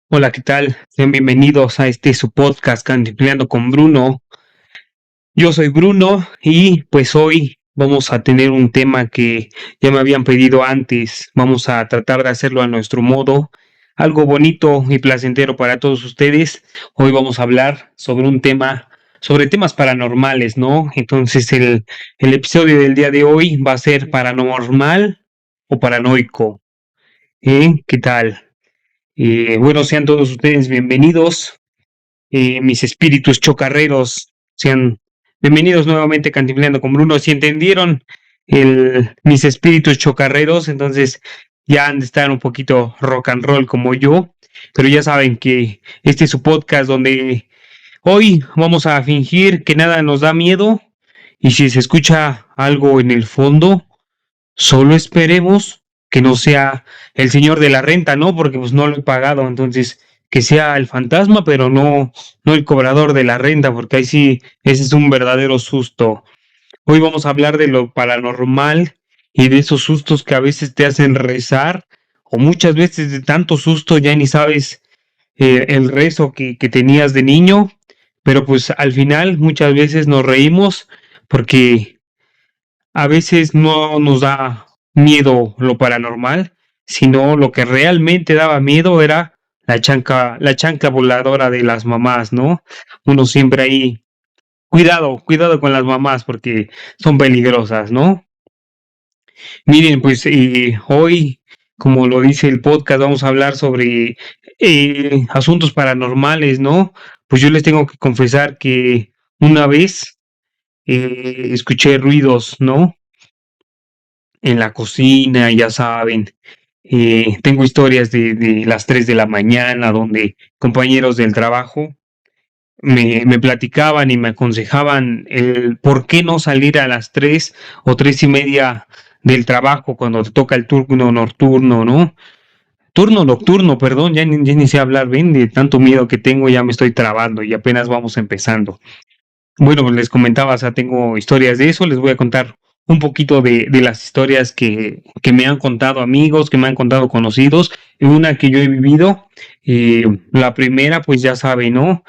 Hola, ¿qué tal? Sean bienvenidos a su podcast Cantinfleando con Bruno. Yo soy Bruno y pues hoy vamos a tener un tema que ya me habían pedido antes. Vamos a tratar de hacerlo a nuestro modo, algo bonito y placentero para todos ustedes. Hoy vamos a hablar sobre temas paranormales, ¿no? Entonces el episodio del día de hoy va a ser paranormal o paranoico. ¿Qué tal? Bueno, sean todos ustedes bienvenidos, mis espíritus chocarreros, sean bienvenidos nuevamente a Cantinfleando con Bruno. Si entendieron mis espíritus chocarreros, entonces ya han de estar un poquito rock and roll como yo, pero ya saben que este es su podcast donde hoy vamos a fingir que nada nos da miedo y si se escucha algo en el fondo, solo esperemos que no sea el señor de la renta, ¿no? Porque pues no lo he pagado, entonces que sea el fantasma, pero no el cobrador de la renta, porque ahí sí, ese es un verdadero susto. Hoy vamos a hablar de lo paranormal y de esos sustos que a veces te hacen rezar, o muchas veces de tanto susto ya ni sabes el rezo que tenías de niño, pero pues al final muchas veces nos reímos porque a veces no nos da miedo lo paranormal, sino lo que realmente daba miedo era la chanca voladora de las mamás, ¿no? Uno siempre ahí, cuidado con las mamás porque son peligrosas, ¿no? Miren, pues hoy, como lo dice el podcast, vamos a hablar sobre asuntos paranormales, ¿no? Pues yo les tengo que confesar que una vez escuché ruidos, ¿no? En la cocina, ya saben. Tengo historias de las 3 de la mañana donde compañeros del trabajo me platicaban y me aconsejaban el por qué no salir a las 3 o 3:30 del trabajo cuando te toca el turno nocturno, ¿no? Turno nocturno, perdón, ya ni sé hablar bien, de tanto miedo que tengo, ya me estoy trabando y apenas vamos empezando. Bueno, pues les comentaba, o sea, tengo historias de eso, les voy a contar un poquito de las historias que me han contado amigos, que me han contado conocidos, y una que yo he vivido. La primera, pues ya saben, ¿no?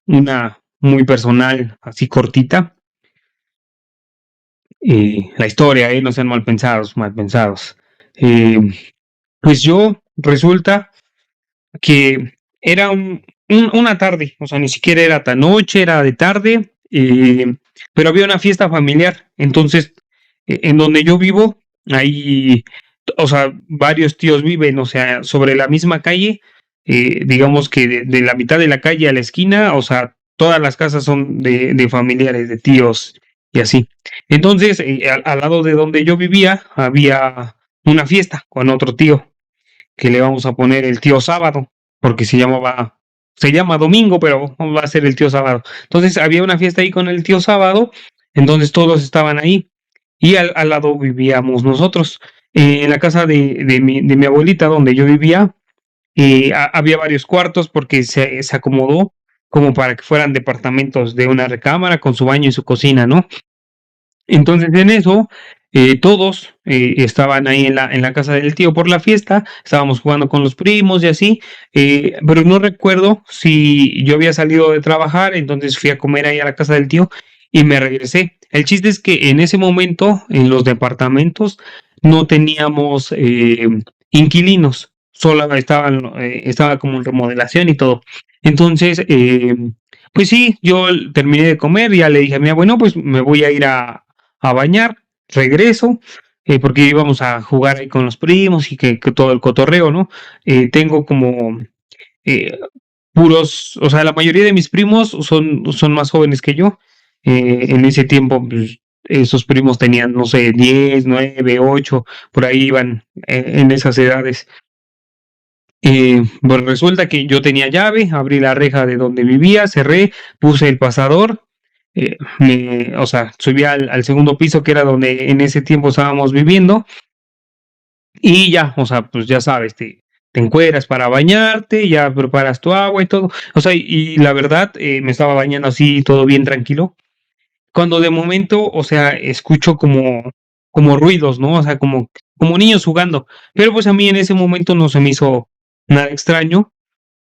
Una muy personal, así cortita. La historia, no sean mal pensados, mal pensados. Eh, pues yo resulta que era una tarde, o sea, ni siquiera era tan noche, era de tarde, pero había una fiesta familiar. Entonces, en donde yo vivo, hay, o sea, varios tíos viven, o sea, sobre la misma calle, digamos que de la mitad de la calle a la esquina, o sea, todas las casas son de familiares, de tíos y así. Entonces, al lado de donde yo vivía, había una fiesta con otro tío que le vamos a poner el tío sábado, porque se llama domingo, pero va a ser el tío sábado. Entonces había una fiesta ahí con el tío sábado, entonces todos estaban ahí y al lado vivíamos nosotros. En la casa de mi abuelita, donde yo vivía, había varios cuartos porque se acomodó como para que fueran departamentos de una recámara con su baño y su cocina, ¿no? Entonces en eso, todos estaban ahí en la casa del tío por la fiesta, estábamos jugando con los primos y así, pero no recuerdo si yo había salido de trabajar, entonces fui a comer ahí a la casa del tío y me regresé. El chiste es que en ese momento, en los departamentos, no teníamos inquilinos, solo estaba como en remodelación y todo. Entonces, pues sí, yo terminé de comer y ya le dije a mi abuelo, no, pues me voy a ir a bañar, regreso, porque íbamos a jugar ahí con los primos y que todo el cotorreo, ¿no? Tengo como eh, puros, o sea, la mayoría de mis primos son más jóvenes que yo. En ese tiempo, pues, esos primos tenían, no sé, 10, 9, 8, por ahí iban en esas edades. Pues resulta que yo tenía llave, abrí la reja de donde vivía, cerré, puse el pasador, o sea, subí al segundo piso que era donde en ese tiempo estábamos viviendo y ya, o sea, pues ya sabes, te encueras para bañarte, ya preparas tu agua y todo, o sea, y la verdad me estaba bañando así todo bien tranquilo, cuando de momento, o sea, escucho como ruidos, ¿no? O sea, como niños jugando, pero pues a mí en ese momento no se me hizo nada extraño,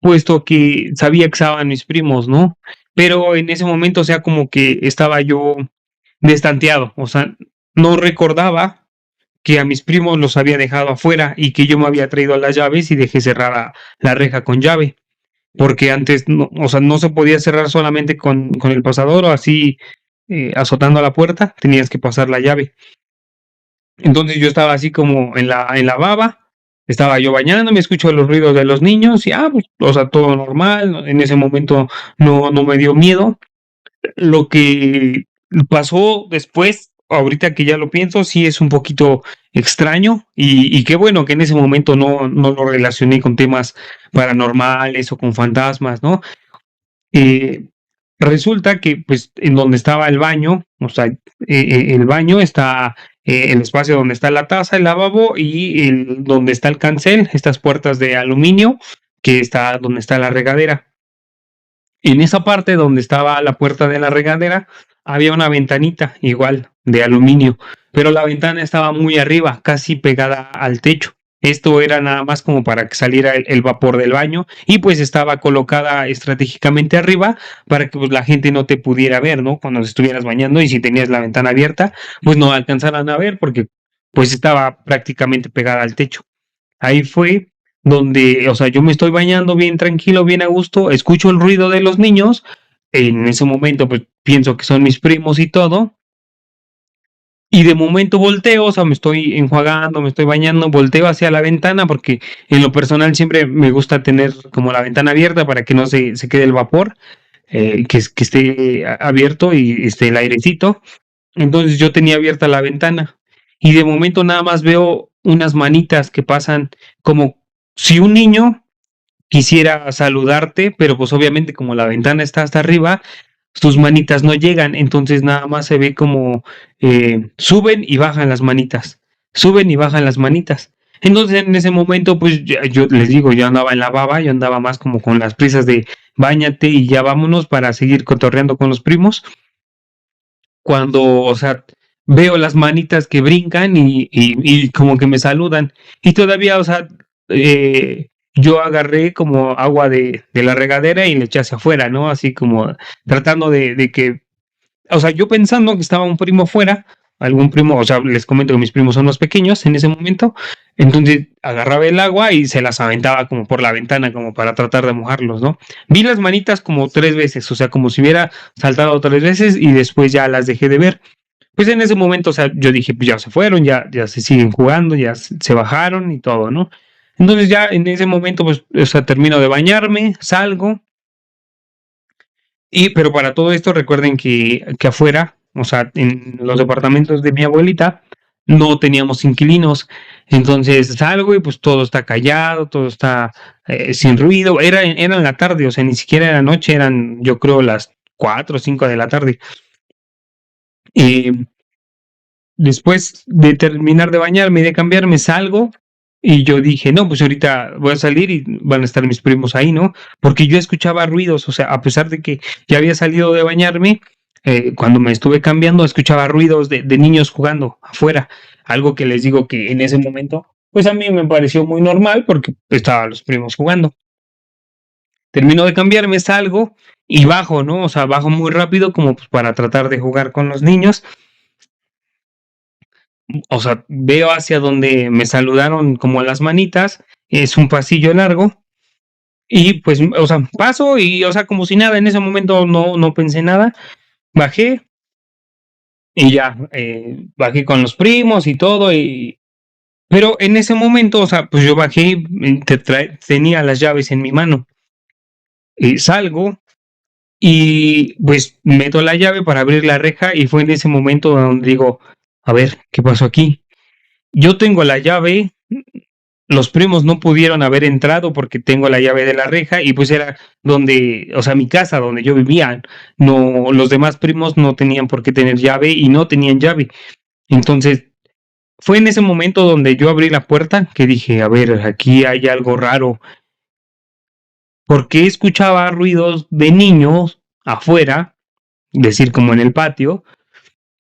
puesto que sabía que estaban mis primos, ¿no? Pero en ese momento, o sea, como que estaba yo destanteado, o sea, no recordaba que a mis primos los había dejado afuera y que yo me había traído las llaves y dejé cerrada la reja con llave, porque antes, no, o sea, no se podía cerrar solamente con el pasador o así azotando la puerta, tenías que pasar la llave. Entonces yo estaba así como en la baba, estaba yo bañándome, escucho los ruidos de los niños y, pues, o sea, todo normal, en ese momento no me dio miedo. Lo que pasó después, ahorita que ya lo pienso, sí es un poquito extraño y qué bueno que en ese momento no lo relacioné con temas paranormales o con fantasmas, ¿no? Eh, Resulta que, pues, en donde estaba el baño, o sea, el baño está el espacio donde está la taza, el lavabo y donde está el cancel, estas puertas de aluminio, que está donde está la regadera. En esa parte donde estaba la puerta de la regadera, había una ventanita igual de aluminio, pero la ventana estaba muy arriba, casi pegada al techo. Esto era nada más como para que saliera el vapor del baño y pues estaba colocada estratégicamente arriba para que pues, la gente no te pudiera ver, ¿no? Cuando te estuvieras bañando y si tenías la ventana abierta, pues no alcanzaran a ver porque pues estaba prácticamente pegada al techo. Ahí fue donde, o sea, yo me estoy bañando bien tranquilo, bien a gusto, escucho el ruido de los niños, en ese momento pues pienso que son mis primos y todo, y de momento volteo, o sea, me estoy enjuagando, me estoy bañando, volteo hacia la ventana porque en lo personal siempre me gusta tener como la ventana abierta para que no se quede el vapor, que esté abierto y esté el airecito. Entonces yo tenía abierta la ventana y de momento nada más veo unas manitas que pasan como si un niño quisiera saludarte, pero pues obviamente como la ventana está hasta arriba, sus manitas no llegan, entonces nada más se ve como suben y bajan las manitas, suben y bajan las manitas. Entonces en ese momento pues yo les digo, yo andaba en la baba, yo andaba más como con las prisas de báñate y ya vámonos para seguir cotorreando con los primos cuando, o sea, veo las manitas que brincan y como que me saludan. Y todavía, o sea, yo agarré como agua de la regadera y le eché hacia afuera, ¿no? Así como tratando de que, o sea, yo pensando que estaba un primo fuera, algún primo, o sea, les comento que mis primos son los pequeños en ese momento, entonces agarraba el agua y se las aventaba como por la ventana, como para tratar de mojarlos, ¿no? Vi las manitas como 3 veces, o sea, como si hubiera saltado 3 veces y después ya las dejé de ver. Pues en ese momento, o sea, yo dije, pues ya se fueron, ya se siguen jugando, ya se bajaron y todo, ¿no? Entonces ya en ese momento, pues, o sea, termino de bañarme, salgo, pero para todo esto recuerden que afuera, o sea, en los departamentos de mi abuelita, no teníamos inquilinos. Entonces salgo y pues todo está callado, todo está sin ruido. Era en la tarde, o sea, ni siquiera era noche, eran yo creo las 4 o 5 de la tarde. Y después de terminar de bañarme y de cambiarme, salgo y yo dije, no, pues ahorita voy a salir y van a estar mis primos ahí, ¿no? Porque yo escuchaba ruidos, o sea, a pesar de que ya había salido de bañarme, cuando me estuve cambiando, escuchaba ruidos de niños jugando afuera, algo que les digo que en ese momento, pues a mí me pareció muy normal porque estaban los primos jugando. Termino de cambiarme, salgo y bajo, ¿no? O sea, bajo muy rápido como pues para tratar de jugar con los niños, o sea, veo hacia donde me saludaron como las manitas, es un pasillo largo y pues, o sea, paso y, o sea, como si nada, en ese momento no pensé nada, bajé y ya, bajé con los primos y todo, pero en ese momento, o sea, pues yo bajé, tenía las llaves en mi mano, y salgo y pues meto la llave para abrir la reja y fue en ese momento donde digo, a ver, ¿qué pasó aquí? Yo tengo la llave. Los primos no pudieron haber entrado porque tengo la llave de la reja y pues era donde, o sea, mi casa donde yo vivía. No, los demás primos no tenían por qué tener llave y no tenían llave. Entonces, fue en ese momento donde yo abrí la puerta que dije, a ver, aquí hay algo raro, porque escuchaba ruidos de niños afuera, decir como en el patio,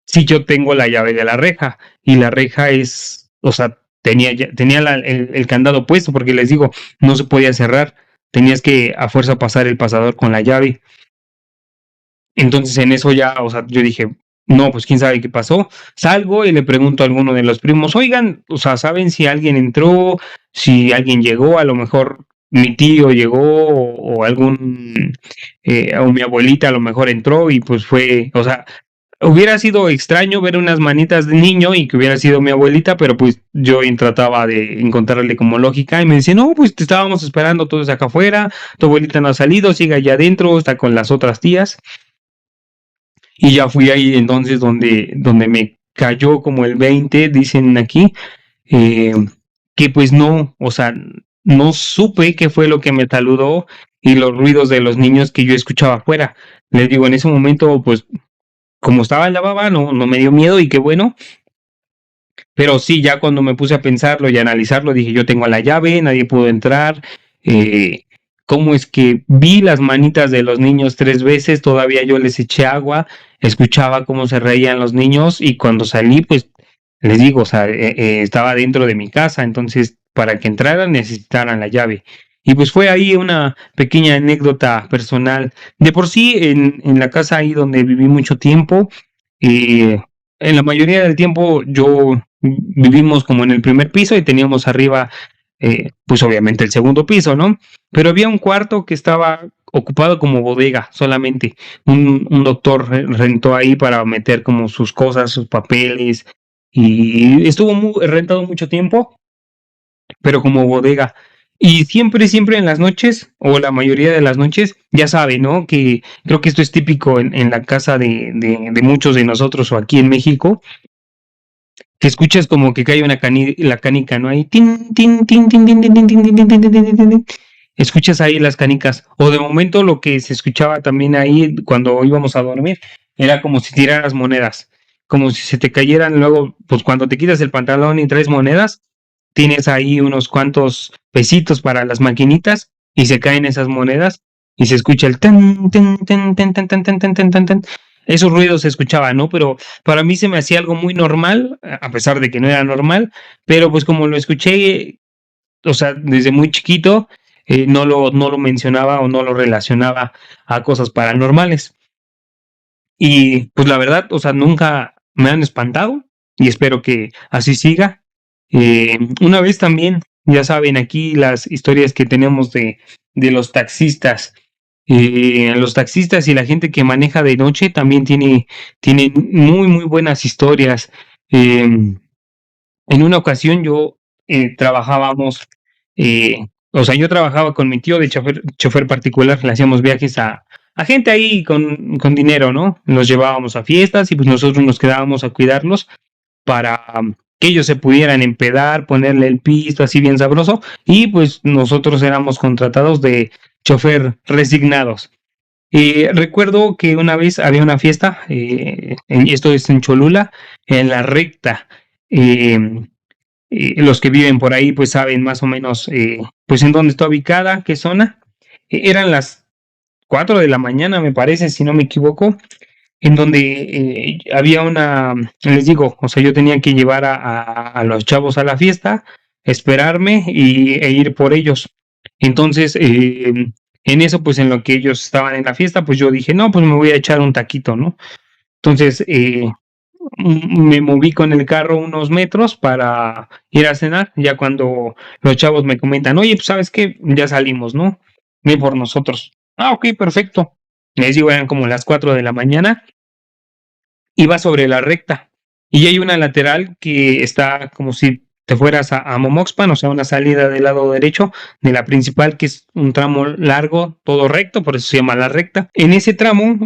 si yo tengo la llave de la reja y la reja es, o sea, tenía el candado puesto, porque les digo, no se podía cerrar, tenías que a fuerza pasar el pasador con la llave. Entonces en eso ya, o sea, yo dije, no, pues quién sabe qué pasó. Salgo y le pregunto a alguno de los primos, oigan, o sea, ¿saben si alguien entró, si alguien llegó? A lo mejor mi tío llegó o algún, o mi abuelita a lo mejor entró y pues fue, o sea, hubiera sido extraño ver unas manitas de niño y que hubiera sido mi abuelita, pero pues yo trataba de encontrarle como lógica y me dice, no, pues te estábamos esperando todos acá afuera, tu abuelita no ha salido, sigue allá adentro, está con las otras tías. Y ya fui ahí entonces donde me cayó como el 20, dicen aquí, eh, que pues no, o sea, no supe qué fue lo que me saludó y los ruidos de los niños que yo escuchaba afuera. Les digo, en ese momento, pues como estaba en la baba, no me dio miedo y qué bueno, pero sí, ya cuando me puse a pensarlo y a analizarlo, dije, yo tengo la llave, nadie pudo entrar. eh, ¿Cómo es que vi las manitas de los niños 3 veces? Todavía yo les eché agua, escuchaba cómo se reían los niños y cuando salí, pues les digo, o sea, estaba dentro de mi casa, entonces para que entraran necesitaran la llave. Y pues fue ahí una pequeña anécdota personal. De por sí, en la casa ahí donde viví mucho tiempo, eh, en la mayoría del tiempo yo vivimos como en el primer piso y teníamos arriba, pues obviamente el segundo piso, ¿no? Pero había un cuarto que estaba ocupado como bodega solamente. Un doctor rentó ahí para meter como sus cosas, sus papeles y estuvo rentado mucho tiempo, pero como bodega. Y siempre, siempre en las noches, o la mayoría de las noches, ya sabe, ¿no? Que creo que esto es típico en la casa de muchos de nosotros o aquí en México, que escuchas como que cae la canica, ¿no? Ahí, tin, tin, tin, tin, tin, tin, tin, tin, tin, tin, tin, tin, tin, tin, tin. Escuchas ahí las canicas. O de momento lo que se escuchaba también ahí cuando íbamos a dormir era como si tiraras monedas, como si se te cayeran luego, pues cuando te quitas el pantalón y traes monedas, tienes ahí unos cuantos pesitos para las maquinitas y se caen esas monedas y se escucha el tan, tan, tan, tan, tan, tan, tan, tan, tan, tan, tan. Esos ruidos se escuchaban, ¿no? Pero para mí se me hacía algo muy normal, a pesar de que no era normal, pero pues como lo escuché, o sea, desde muy chiquito, no lo mencionaba o no lo relacionaba a cosas paranormales. Y pues la verdad, o sea, nunca me han espantado y espero que así siga. Una vez también, ya saben, aquí las historias que tenemos de los taxistas. Los taxistas y la gente que maneja de noche también tiene muy, muy buenas historias. En una ocasión trabajábamos, o sea, yo trabajaba con mi tío de chofer particular, le hacíamos viajes a gente ahí con dinero, ¿no? Nos llevábamos a fiestas y pues nosotros nos quedábamos a cuidarlos para que ellos se pudieran empedar, ponerle el pisto así bien sabroso y pues nosotros éramos contratados de chofer resignados. Recuerdo que una vez había una fiesta, esto es en Cholula, en la recta. eh, los que viven por ahí pues saben más o menos pues en dónde está ubicada, qué zona. Eran las 4 de la mañana, me parece, si no me equivoco, en donde había les digo, o sea, yo tenía que llevar a los chavos a la fiesta, esperarme e ir por ellos. Entonces, en eso, pues en lo que ellos estaban en la fiesta, pues yo dije, no, pues me voy a echar un taquito, ¿no? Entonces, me moví con el carro unos metros para ir a cenar. Ya cuando los chavos me comentan, oye, pues sabes qué, ya salimos, ¿no? Ven por nosotros. Ah, ok, perfecto. Les digo, eran como las 4 de la mañana. Iba sobre la recta y hay una lateral que está como si te fueras a Momoxpan, o sea, una salida del lado derecho de la principal, que es un tramo largo, todo recto, por eso se llama la recta. En ese tramo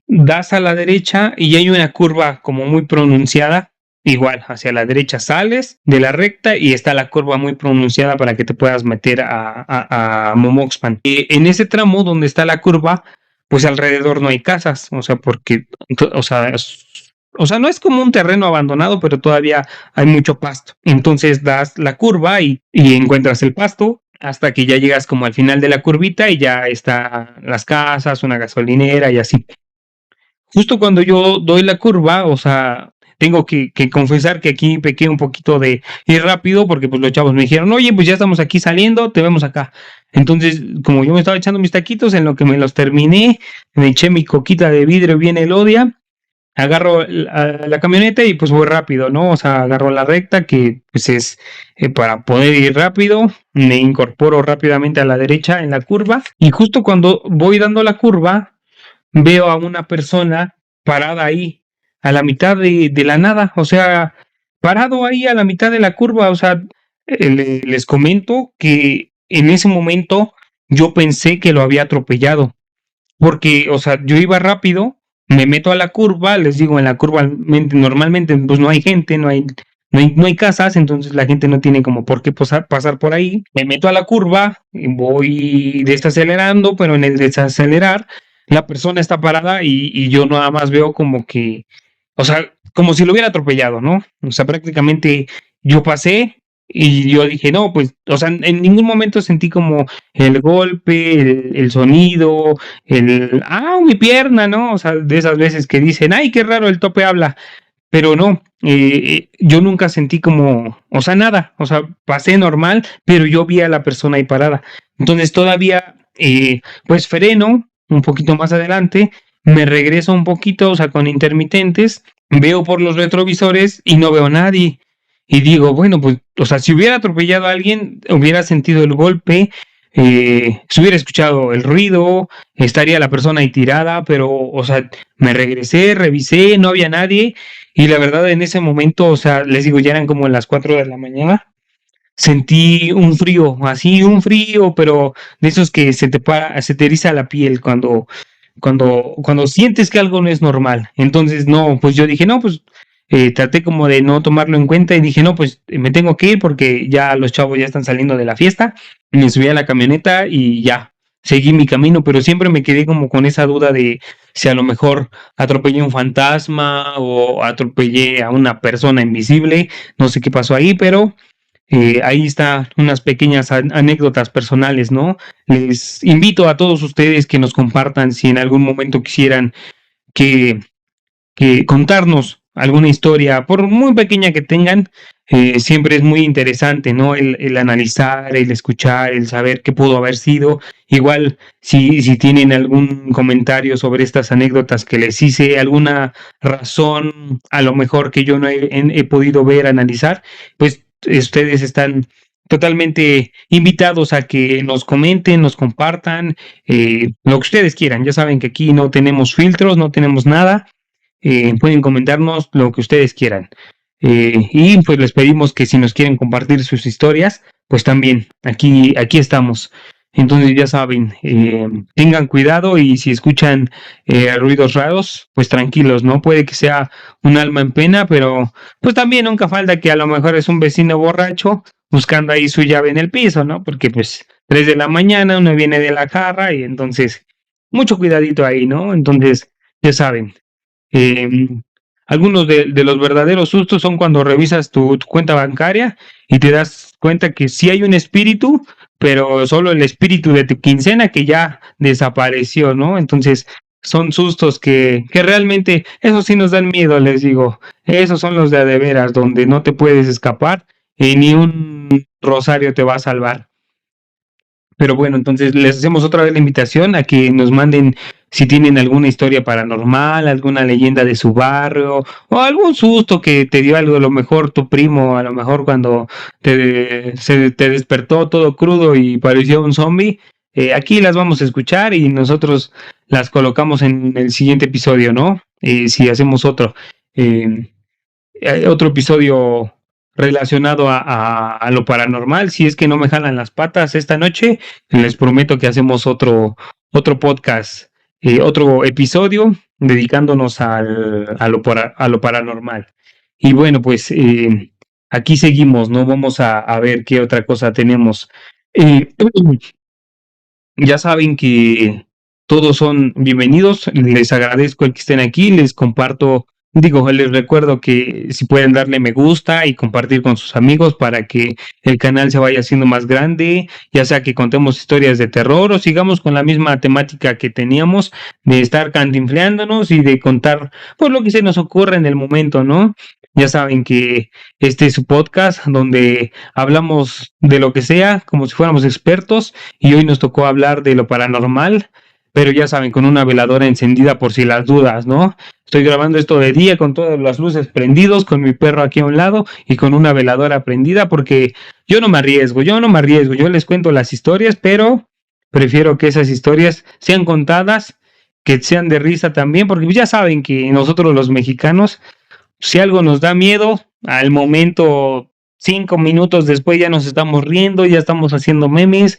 das a la derecha y hay una curva como muy pronunciada. Igual, hacia la derecha sales de la recta y está la curva muy pronunciada para que te puedas meter a Momoxpan. En ese tramo donde está la curva, pues alrededor no hay casas, o sea, porque, o sea, no es como un terreno abandonado, pero todavía hay mucho pasto. Entonces das la curva y encuentras el pasto hasta que ya llegas como al final de la curvita y ya están las casas, una gasolinera y así. Justo cuando yo doy la curva, o sea, tengo que confesar que aquí pequé un poquito de ir rápido porque pues los chavos me dijeron, oye, pues ya estamos aquí saliendo, te vemos acá. Entonces, como yo me estaba echando mis taquitos, en lo que me los terminé, me eché mi coquita de vidrio bien Elodia, agarro la camioneta y pues voy rápido, ¿no? O sea, agarro la recta que pues es para poder ir rápido, me incorporo rápidamente a la derecha en la curva y justo cuando voy dando la curva, veo a una persona parada ahí, a la mitad de la nada, o sea, parado ahí a la mitad de la curva, o sea, les comento que en ese momento yo pensé que lo había atropellado, porque, o sea, yo iba rápido, me meto a la curva, les digo, en la curva normalmente pues no hay gente, no hay casas, entonces la gente no tiene como por qué pasar por ahí. Me meto a la curva, y voy desacelerando, pero en el desacelerar, la persona está parada y yo nada más veo como que, o sea, como si lo hubiera atropellado, ¿no? O sea, prácticamente yo pasé y yo dije, no, pues, o sea, en ningún momento sentí como el golpe, el sonido, mi pierna, ¿no? O sea, de esas veces que dicen, ay, qué raro, el tope habla, pero no, yo nunca sentí como, o sea, nada, o sea, pasé normal, pero yo vi a la persona ahí parada. Entonces todavía, pues freno un poquito más adelante, me regreso un poquito, o sea, con intermitentes, veo por los retrovisores y no veo a nadie. Y digo, bueno, pues, o sea, si hubiera atropellado a alguien, hubiera sentido el golpe, se hubiera escuchado el ruido, estaría la persona ahí tirada, pero, o sea, me regresé, revisé, no había nadie, y la verdad en ese momento, o sea, les digo, ya eran como las 4 de la mañana, sentí un frío, así un frío, pero de esos que se te eriza la piel cuando sientes que algo no es normal. Entonces, no, pues yo dije, no, pues traté como de no tomarlo en cuenta y dije, no, pues me tengo que ir porque ya los chavos ya están saliendo de la fiesta. Me subí a la camioneta y ya, seguí mi camino, pero siempre me quedé como con esa duda de si a lo mejor atropellé un fantasma o atropellé a una persona invisible, no sé qué pasó ahí, pero ahí están unas pequeñas anécdotas personales, ¿no? Les invito a todos ustedes que nos compartan si en algún momento quisieran que, que contarnos alguna historia, por muy pequeña que tengan, siempre es muy interesante, ¿no? El analizar, el escuchar, el saber qué pudo haber sido. Igual, si tienen algún comentario sobre estas anécdotas que les hice, alguna razón a lo mejor que yo no he podido ver, analizar, pues ustedes están totalmente invitados a que nos comenten, nos compartan, lo que ustedes quieran. Ya saben que aquí no tenemos filtros, no tenemos nada. Pueden comentarnos lo que ustedes quieran. Y pues les pedimos que si nos quieren compartir sus historias, pues también aquí estamos. Entonces ya saben, tengan cuidado y si escuchan ruidos raros, pues tranquilos, ¿no? Puede que sea un alma en pena, pero pues también nunca falta que a lo mejor es un vecino borracho buscando ahí su llave en el piso, ¿no? Porque pues 3 de la mañana uno viene de la jarra y entonces mucho cuidadito ahí, ¿no? Entonces, ya saben. Eh, algunos de los verdaderos sustos son cuando revisas tu cuenta bancaria y te das cuenta que sí hay un espíritu, pero solo el espíritu de tu quincena que ya desapareció, ¿no? Entonces son sustos que realmente, eso sí nos dan miedo, les digo. Esos son los de veras, donde no te puedes escapar y ni un rosario te va a salvar. Pero bueno, entonces les hacemos otra vez la invitación a que nos manden si tienen alguna historia paranormal, alguna leyenda de su barrio o algún susto que te dio algo, a lo mejor tu primo, a lo mejor cuando te despertó todo crudo y pareció un zombie. Aquí las vamos a escuchar y nosotros las colocamos en el siguiente episodio, ¿no? Si hacemos eh, otro episodio relacionado a lo paranormal. Si es que no me jalan las patas esta noche, les prometo que hacemos otro podcast, otro episodio dedicándonos a lo paranormal. Y bueno, pues aquí seguimos, ¿no? Vamos a ver qué otra cosa tenemos. Eh, ya saben que todos son bienvenidos, les agradezco el que estén aquí, les comparto Digo, les recuerdo que si pueden darle me gusta y compartir con sus amigos para que el canal se vaya haciendo más grande, ya sea que contemos historias de terror o sigamos con la misma temática que teníamos de estar cantinfleándonos y de contar pues lo que se nos ocurre en el momento, ¿no? Ya saben que este es su podcast donde hablamos de lo que sea como si fuéramos expertos y hoy nos tocó hablar de lo paranormal, pero ya saben, con una veladora encendida por si las dudas, ¿no? Estoy grabando esto de día con todas las luces prendidos, con mi perro aquí a un lado y con una veladora prendida porque yo no me arriesgo, yo les cuento las historias, pero prefiero que esas historias sean contadas, que sean de risa también, porque ya saben que nosotros los mexicanos, si algo nos da miedo, al momento, 5 minutos después ya nos estamos riendo, ya estamos haciendo memes,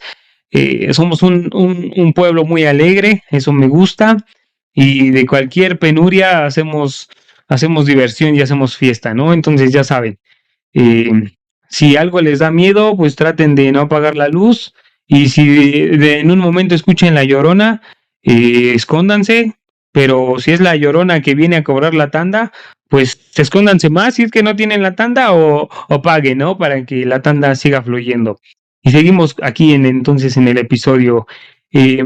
somos un pueblo muy alegre, eso me gusta, y de cualquier penuria hacemos diversión y hacemos fiesta, ¿no? Entonces ya saben, eh, si algo les da miedo, pues traten de no apagar la luz y si en un momento escuchen la llorona, escóndanse, pero si es la llorona que viene a cobrar la tanda, pues escóndanse más si es que no tienen la tanda o paguen, ¿no? Para que la tanda siga fluyendo. Y seguimos aquí entonces en el episodio. Eh,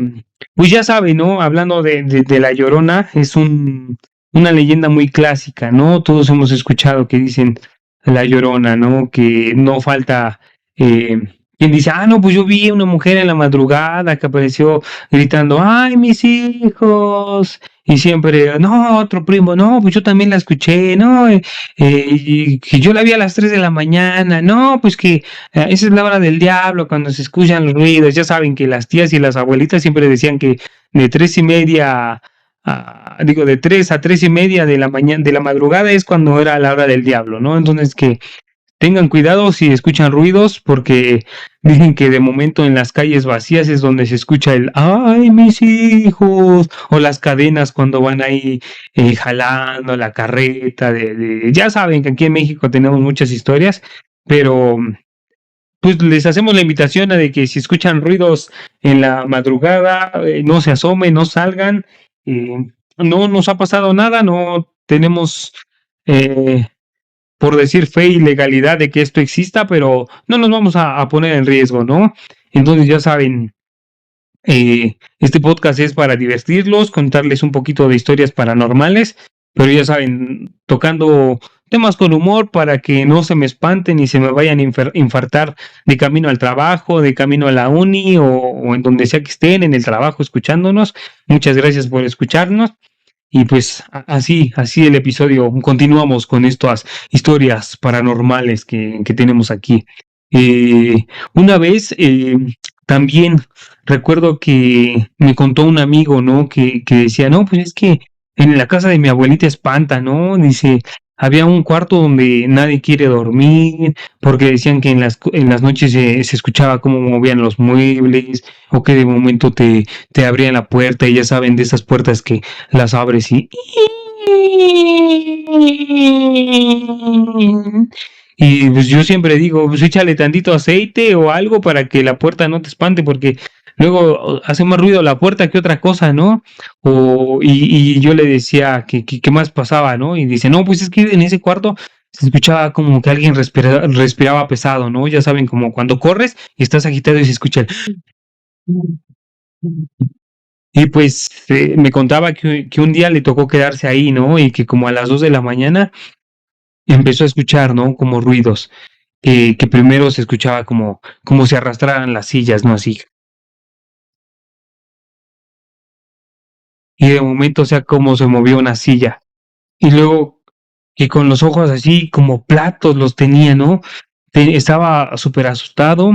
pues ya saben, ¿no? Hablando de la llorona, es una leyenda muy clásica, ¿no? Todos hemos escuchado que dicen la Llorona, ¿no? Que no falta eh, quien dice, no, pues yo vi una mujer en la madrugada que apareció gritando, ¡ay, mis hijos! Y siempre, no, otro primo, no, pues yo también la escuché, no, y que yo la vi a las 3 de la mañana, no, pues que esa es la hora del diablo cuando se escuchan los ruidos. Ya saben que las tías y las abuelitas siempre decían que de 3:30 digo, de 3 a 3:30 de la mañana, de la madrugada es cuando era la hora del diablo, ¿no? Entonces que tengan cuidado si escuchan ruidos, porque dicen que de momento en las calles vacías es donde se escucha el ¡ay, mis hijos! O las cadenas cuando van ahí jalando la carreta. Ya saben que aquí en México tenemos muchas historias, pero pues les hacemos la invitación a de que si escuchan ruidos en la madrugada, no se asomen, no salgan. eh, no nos ha pasado nada, no tenemos, eh, por decir, fe y legalidad de que esto exista, pero no nos vamos a poner en riesgo, ¿no? Entonces ya saben, este podcast es para divertirlos, contarles un poquito de historias paranormales, pero ya saben, tocando temas con humor para que no se me espanten y se me vayan a infartar de camino al trabajo, de camino a la uni o en donde sea que estén, en el trabajo escuchándonos. Muchas gracias por escucharnos. Y pues así el episodio, continuamos con estas historias paranormales que tenemos aquí. Una vez también recuerdo que me contó un amigo, ¿no? Que decía, no, pues es que en la casa de mi abuelita espanta, ¿no? Dice, había un cuarto donde nadie quiere dormir, porque decían que en las noches se escuchaba cómo movían los muebles, o que de momento te abrían la puerta, y ya saben, de esas puertas que las abres y pues yo siempre digo, pues échale tantito aceite o algo para que la puerta no te espante, porque luego hace más ruido la puerta que otra cosa, ¿no? Y yo le decía que qué más pasaba, ¿no? Y dice, no, pues es que en ese cuarto se escuchaba como que alguien respiraba pesado, ¿no? Ya saben, como cuando corres y estás agitado y se escucha y pues me contaba que un día le tocó quedarse ahí, ¿no? Y que como a las 2 de la mañana empezó a escuchar, ¿no? Como ruidos, que primero se escuchaba como si arrastraran las sillas, ¿no? Así. Y de momento, o sea, como se movió una silla. Y luego que con los ojos así como platos los tenía, ¿no? Estaba súper asustado.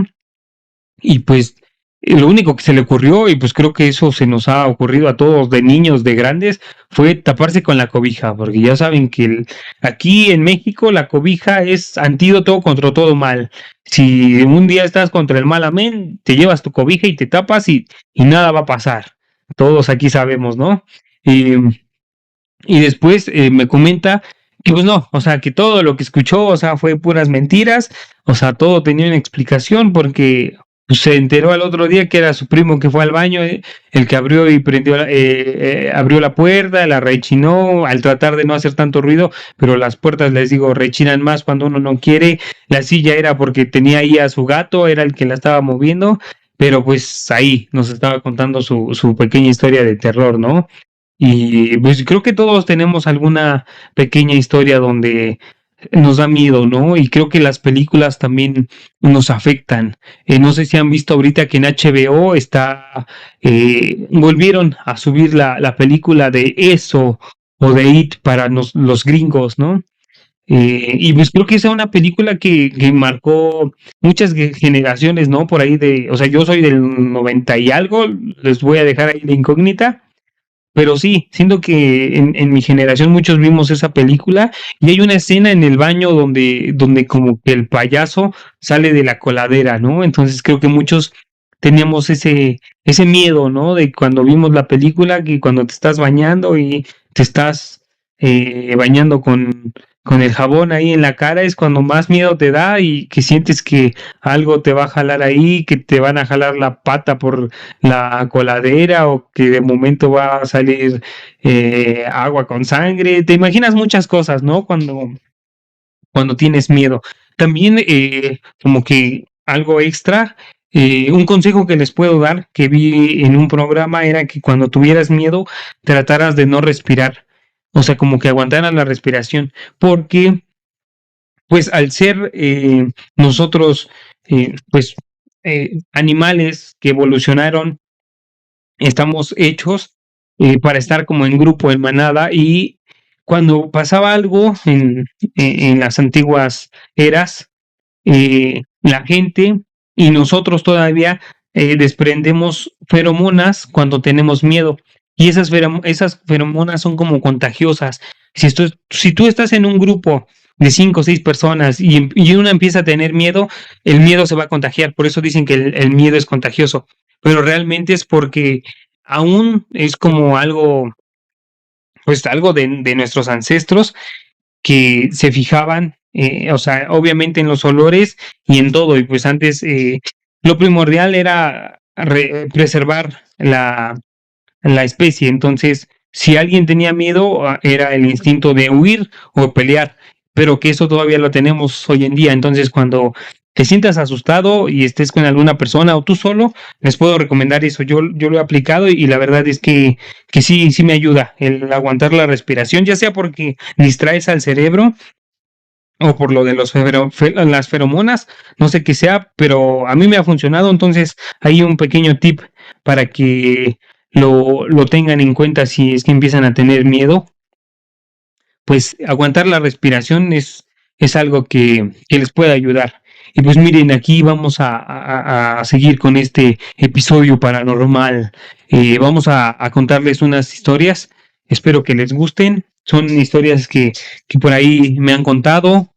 Y pues lo único que se le ocurrió, y pues creo que eso se nos ha ocurrido a todos, de niños, de grandes, fue taparse con la cobija, porque ya saben que aquí en México la cobija es antídoto contra todo mal. Si un día estás contra el mal amén, te llevas tu cobija y te tapas y nada va a pasar. Todos aquí sabemos, ¿no? Y, y después me comenta que pues no, o sea, que todo lo que escuchó, o sea, fue puras mentiras, o sea, todo tenía una explicación porque pues, se enteró al otro día que era su primo que fue al baño, el que abrió y abrió la puerta, la rechinó al tratar de no hacer tanto ruido, pero las puertas, les digo, rechinan más cuando uno no quiere. La silla era porque tenía ahí a su gato, era el que la estaba moviendo, pero pues ahí nos estaba contando su pequeña historia de terror, ¿no? Y pues creo que todos tenemos alguna pequeña historia donde nos da miedo, ¿no? Y creo que las películas también nos afectan. No sé si han visto ahorita que en HBO volvieron a subir la película de Eso o de It para los gringos, ¿no? Y pues creo que esa es una película que marcó muchas generaciones, ¿no? Por ahí o sea, yo soy del 90 y algo, les voy a dejar ahí la incógnita, pero sí, siento que en mi generación muchos vimos esa película y hay una escena en el baño donde como que el payaso sale de la coladera, ¿no? Entonces creo que muchos teníamos ese miedo, ¿no? De cuando vimos la película, que cuando te estás bañando y te estás bañando con el jabón ahí en la cara, es cuando más miedo te da y que sientes que algo te va a jalar ahí, que te van a jalar la pata por la coladera o que de momento va a salir agua con sangre. Te imaginas muchas cosas, ¿no? Cuando tienes miedo. También como que algo extra, un consejo que les puedo dar que vi en un programa era que cuando tuvieras miedo trataras de no respirar. O sea, como que aguantaras la respiración, porque pues al ser nosotros pues animales que evolucionaron, estamos hechos para estar como en grupo, en manada, y cuando pasaba algo en las antiguas eras, la gente y nosotros todavía desprendemos feromonas cuando tenemos miedo. Y esas feromonas son como contagiosas. Si tú estás en un grupo de 5 o 6 personas y una empieza a tener miedo, el miedo se va a contagiar. Por eso dicen que el miedo es contagioso. Pero realmente es porque aún es como algo, pues algo de nuestros ancestros que se fijaban, o sea, obviamente en los olores y en todo, y pues antes lo primordial era preservar la especie. Entonces, si alguien tenía miedo, era el instinto de huir o pelear, pero que eso todavía lo tenemos hoy en día. Entonces, cuando te sientas asustado y estés con alguna persona o tú solo, les puedo recomendar eso. Yo lo he aplicado y la verdad es que sí me ayuda el aguantar la respiración, ya sea porque distraes al cerebro o por lo de las feromonas, no sé qué sea, pero a mí me ha funcionado. Entonces, hay un pequeño tip para que lo tengan en cuenta si es que empiezan a tener miedo. Pues aguantar la respiración es algo que les puede ayudar. Y pues miren, aquí vamos a seguir con este episodio paranormal. Vamos a contarles unas historias. Espero que les gusten. Son historias que por ahí me han contado.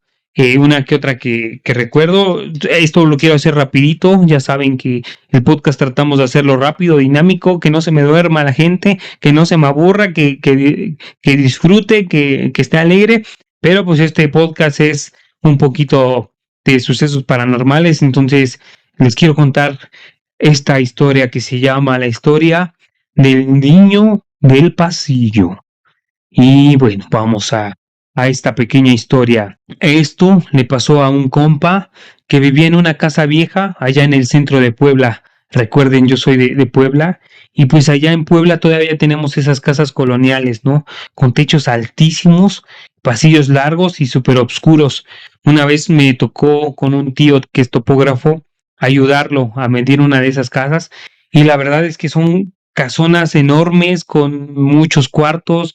Una que otra que recuerdo. Esto lo quiero hacer rapidito. Ya saben que el podcast tratamos de hacerlo rápido, dinámico, que no se me duerma la gente, que no se me aburra, que disfrute, que esté alegre, pero pues este podcast es un poquito de sucesos paranormales. Entonces les quiero contar esta historia que se llama La historia del niño del pasillo. Y bueno, vamos a esta pequeña historia. Esto le pasó a un compa que vivía en una casa vieja allá en el centro de Puebla. Recuerden, yo soy de Puebla, y pues allá en Puebla todavía tenemos esas casas coloniales, ¿no? Con techos altísimos, pasillos largos y súper oscuros. Una vez me tocó con un tío que es topógrafo ayudarlo a medir una de esas casas, y la verdad es que son casonas enormes con muchos cuartos.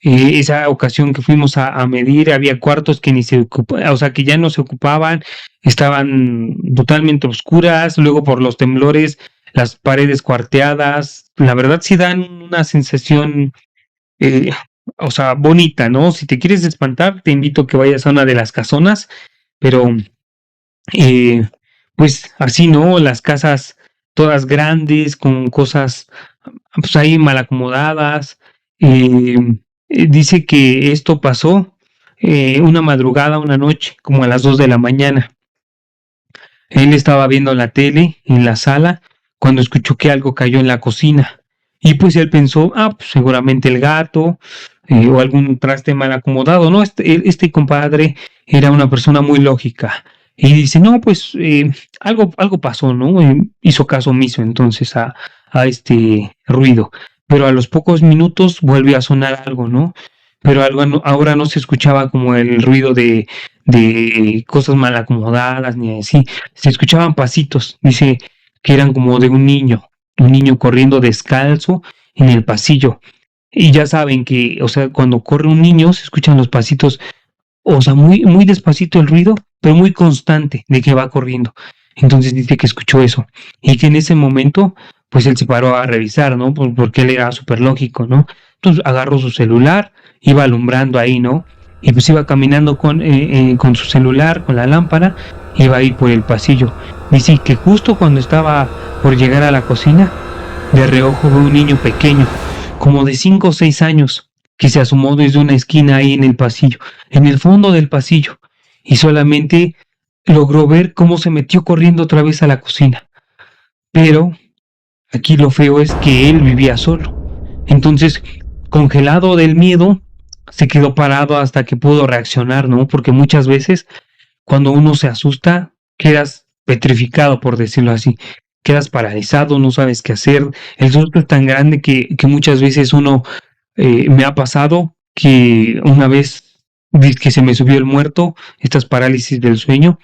Esa ocasión que fuimos a medir, había cuartos que ni se ocupaban, o sea, que ya no se ocupaban, estaban totalmente oscuras. Luego por los temblores, las paredes cuarteadas. La verdad sí dan una sensación, eh, o sea, bonita, ¿no? Si te quieres espantar, te invito a que vayas a una de las casonas, pero eh, pues así, ¿no? Las casas todas grandes, con cosas pues ahí mal acomodadas. Eh, Dice que esto pasó una madrugada, una noche, como a las 2 de la mañana. Él estaba viendo la tele en la sala cuando escuchó que algo cayó en la cocina. Y pues él pensó, pues seguramente el gato o algún traste mal acomodado, ¿no? Este compadre era una persona muy lógica. Y dice, no, pues algo pasó, ¿no? Hizo caso omiso entonces a este ruido. Pero a los pocos minutos vuelve a sonar algo, ¿no? Pero ahora no se escuchaba como el ruido de cosas mal acomodadas ni así. Se escuchaban pasitos, dice que eran como de un niño corriendo descalzo en el pasillo. Y ya saben que, o sea, cuando corre un niño se escuchan los pasitos, o sea, muy despacito el ruido, pero muy constante de que va corriendo. Entonces dice que escuchó eso y que en ese momento, pues él se paró a revisar, ¿no? Porque él era súper lógico, ¿no? Entonces agarró su celular, iba alumbrando ahí, ¿no? Y pues iba caminando con su celular, con la lámpara, iba a ir por el pasillo. Dice que justo cuando estaba por llegar a la cocina, de reojo ve un niño pequeño, como de 5 o 6 años, que se asomó desde una esquina ahí en el pasillo, en el fondo del pasillo, y solamente logró ver cómo se metió corriendo otra vez a la cocina. Pero aquí lo feo es que él vivía solo. Entonces, congelado del miedo, se quedó parado hasta que pudo reaccionar, ¿no? Porque muchas veces cuando uno se asusta, quedas petrificado, por decirlo así. Quedas paralizado, no sabes qué hacer. El susto es tan grande que muchas veces me ha pasado que una vez que se me subió el muerto, estas parálisis del sueño,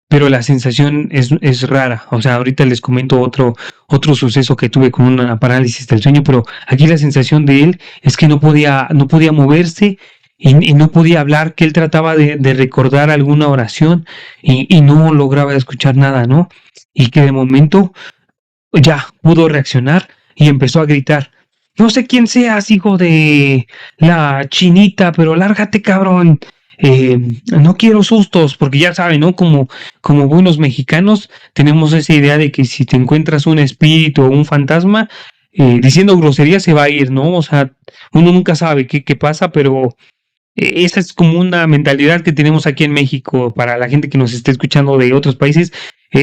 pero la sensación es rara. O sea, ahorita les comento otro suceso que tuve con una parálisis del sueño, pero aquí la sensación de él es que no podía moverse y no podía hablar, que él trataba de recordar alguna oración y no lograba escuchar nada, ¿no? Y que de momento ya pudo reaccionar y empezó a gritar. No sé quién seas, hijo de la chinita, pero lárgate, cabrón. No quiero sustos, porque ya saben, ¿no? Como buenos mexicanos, tenemos esa idea de que si te encuentras un espíritu o un fantasma, diciendo groserías se va a ir, ¿no? O sea, uno nunca sabe qué pasa, pero esa es como una mentalidad que tenemos aquí en México para la gente que nos esté escuchando de otros países.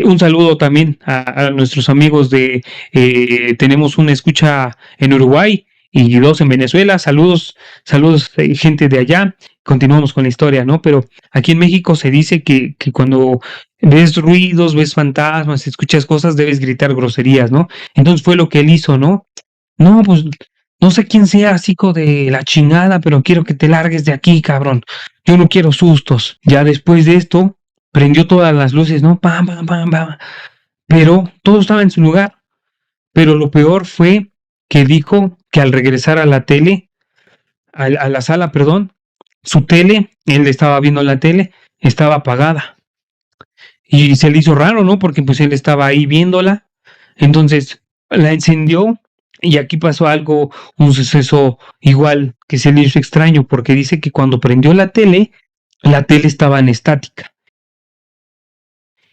Un saludo también a nuestros amigos tenemos una escucha en Uruguay y dos en Venezuela. Saludos, gente de allá. Continuamos con la historia, ¿no? Pero aquí en México se dice que cuando ves ruidos, ves fantasmas, escuchas cosas, debes gritar groserías, ¿no? Entonces fue lo que él hizo, ¿no? No, pues no sé quién seas, hijo de la chingada, pero quiero que te largues de aquí, cabrón. Yo no quiero sustos. Ya después de esto, prendió todas las luces, ¿no? Pam, pam, pam, pam. Pero todo estaba en su lugar. Pero lo peor fue que dijo que al regresar a la tele, a la sala, perdón, su tele, él estaba viendo la tele, estaba apagada. Y se le hizo raro, ¿no? Porque pues él estaba ahí viéndola. Entonces la encendió y aquí pasó algo, un suceso igual que se le hizo extraño, porque dice que cuando prendió la tele estaba en estática.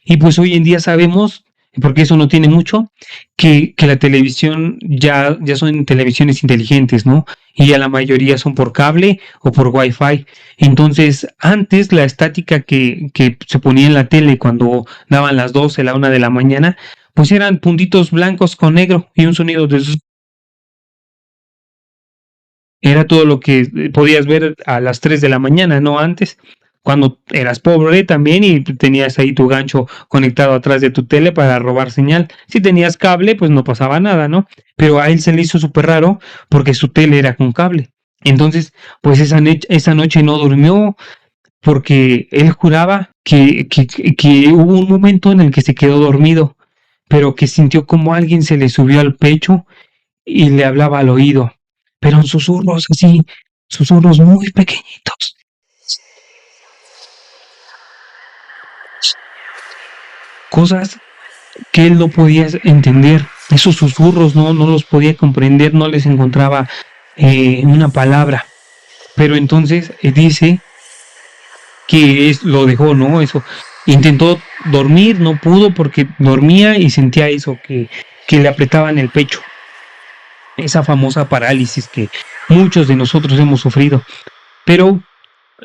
Y pues hoy en día sabemos, porque eso no tiene mucho, que la televisión ya son televisiones inteligentes, ¿no? Y ya la mayoría son por cable o por Wi-Fi. Entonces, antes la estática que se ponía en la tele cuando daban las 12, la 1 de la mañana, pues eran puntitos blancos con negro y un sonido de era todo lo que podías ver a las 3 de la mañana, no antes, cuando eras pobre también y tenías ahí tu gancho conectado atrás de tu tele para robar señal. Si tenías cable, pues no pasaba nada, ¿no? Pero a él se le hizo súper raro porque su tele era con cable. Entonces, pues esa noche no durmió porque él juraba que hubo un momento en el que se quedó dormido, pero que sintió como alguien se le subió al pecho y le hablaba al oído, pero en susurros así, susurros muy pequeñitos, cosas que él no podía entender. Esos susurros no los podía comprender, no les encontraba una palabra. Pero entonces dice que lo dejó, ¿no? Eso. Intentó dormir, no pudo porque dormía y sentía eso, que le apretaban el pecho. Esa famosa parálisis que muchos de nosotros hemos sufrido. Pero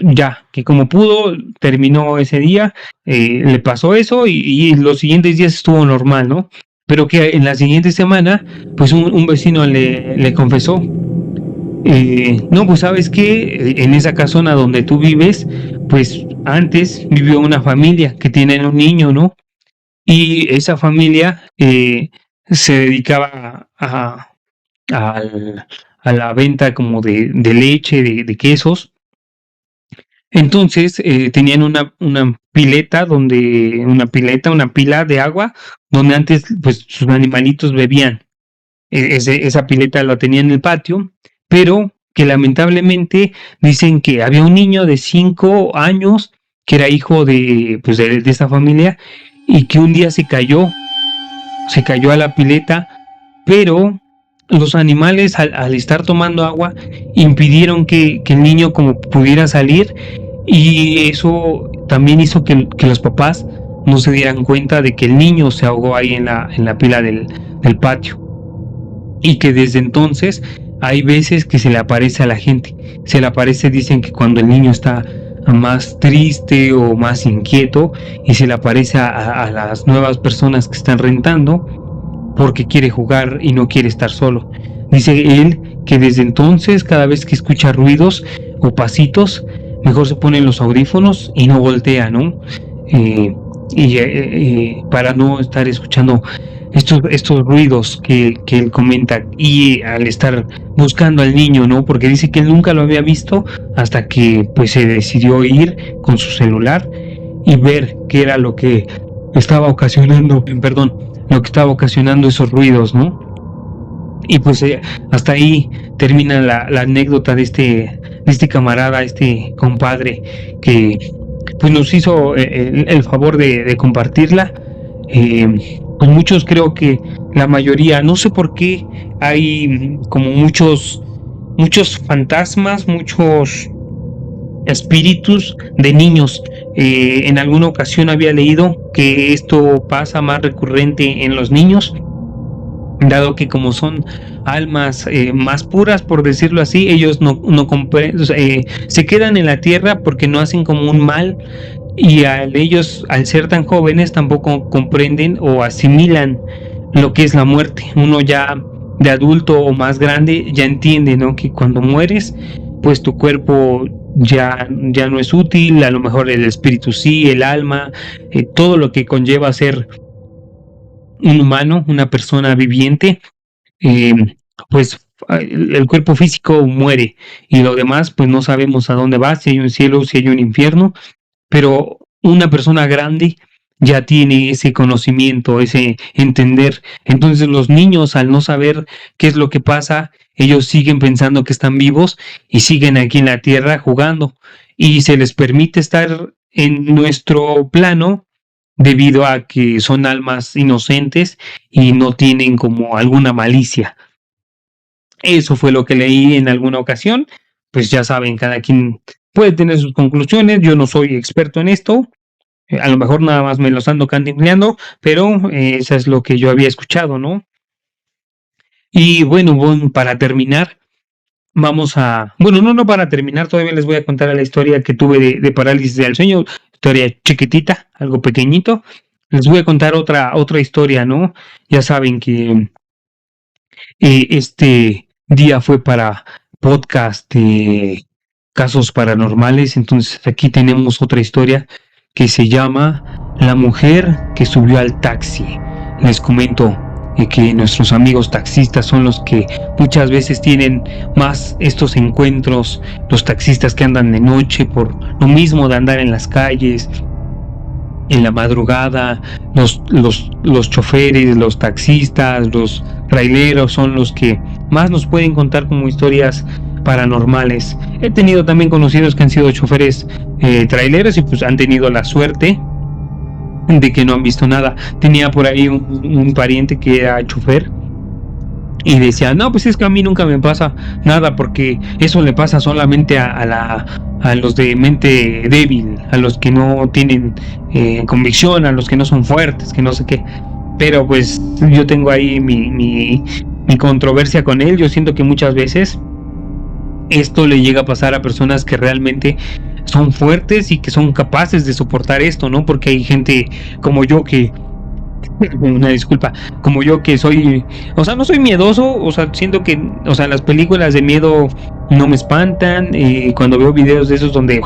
ya, que como pudo, terminó ese día, le pasó eso y los siguientes días estuvo normal, ¿no? Pero que en la siguiente semana, pues un vecino le confesó, no, pues sabes que en esa casona donde tú vives, pues antes vivió una familia que tienen un niño, ¿no? Y esa familia se dedicaba al- a la venta como de leche, de quesos. Entonces tenían una pila de agua donde antes pues sus animalitos bebían. Esa pileta la tenía en el patio, pero que lamentablemente dicen que había un niño de 5 años que era hijo pues de esta familia y que un día se cayó a la pileta, pero los animales al estar tomando agua impidieron que el niño como pudiera salir y eso también hizo que los papás no se dieran cuenta de que el niño se ahogó ahí en la pila del patio y que desde entonces hay veces que se le aparece a la gente. Se le aparece, dicen que cuando el niño está más triste o más inquieto y se le aparece a las nuevas personas que están rentando porque quiere jugar y no quiere estar solo. Dice él que desde entonces cada vez que escucha ruidos o pasitos, mejor se ponen los audífonos y no voltea, ¿no? Eh, para no estar escuchando estos ruidos que él comenta y al estar buscando al niño, ¿no? Porque dice que él nunca lo había visto hasta que pues se decidió ir con su celular y ver qué era lo que estaba ocasionando, perdón, lo que estaba ocasionando esos ruidos, ¿no? Y pues hasta ahí termina la anécdota de este camarada, este compadre que pues nos hizo el favor de compartirla. Pues muchos creo que la mayoría, no sé por qué, hay como muchos fantasmas, muchos espíritus de niños. En alguna ocasión había leído que esto pasa más recurrente en los niños, dado que como son almas más puras, por decirlo así, ellos no se quedan en la tierra porque no hacen como un mal y ellos, al ser tan jóvenes, tampoco comprenden o asimilan lo que es la muerte. Uno ya de adulto o más grande ya entiende, ¿no? Que cuando mueres, pues tu cuerpo ya no es útil, a lo mejor el espíritu sí, el alma, todo lo que conlleva ser un humano, una persona viviente, eh, pues el cuerpo físico muere y lo demás, pues no sabemos a dónde va, si hay un cielo, si hay un infierno, pero una persona grande ya tiene ese conocimiento, ese entender. Entonces los niños, al no saber qué es lo que pasa, ellos siguen pensando que están vivos y siguen aquí en la tierra jugando y se les permite estar en nuestro plano debido a que son almas inocentes y no tienen como alguna malicia. Eso fue lo que leí en alguna ocasión. Pues ya saben, cada quien puede tener sus conclusiones. Yo no soy experto en esto. A lo mejor nada más me los ando cantinfleando, pero eso es lo que yo había escuchado, ¿no? Y bueno, para terminar, bueno, no para terminar, todavía les voy a contar la historia que tuve de parálisis del sueño, historia chiquitita, algo pequeñito. Les voy a contar otra historia, ¿no? Ya saben que este día fue para podcast de casos paranormales, entonces aquí tenemos otra historia que se llama La mujer que subió al taxi. Les comento que nuestros amigos taxistas son los que muchas veces tienen más estos encuentros, los taxistas que andan de noche por lo mismo de andar en las calles, en la madrugada, los choferes, los taxistas, los traileros son los que más nos pueden contar como historias paranormales. He tenido también conocidos que han sido choferes traileros y pues han tenido la suerte de que no han visto nada. Tenía por ahí un pariente que era chofer y decía, no, pues es que a mí nunca me pasa nada porque eso le pasa solamente a los de mente débil, a los que no tienen convicción, a los que no son fuertes, que no sé qué. Pero pues yo tengo ahí mi controversia con él. Yo siento que muchas veces esto le llega a pasar a personas que realmente son fuertes y que son capaces de soportar esto, ¿no? Porque hay gente como yo que, una disculpa, como yo que soy, o sea, no soy miedoso, o sea, siento que, o sea, las películas de miedo no me espantan, cuando veo videos de esos donde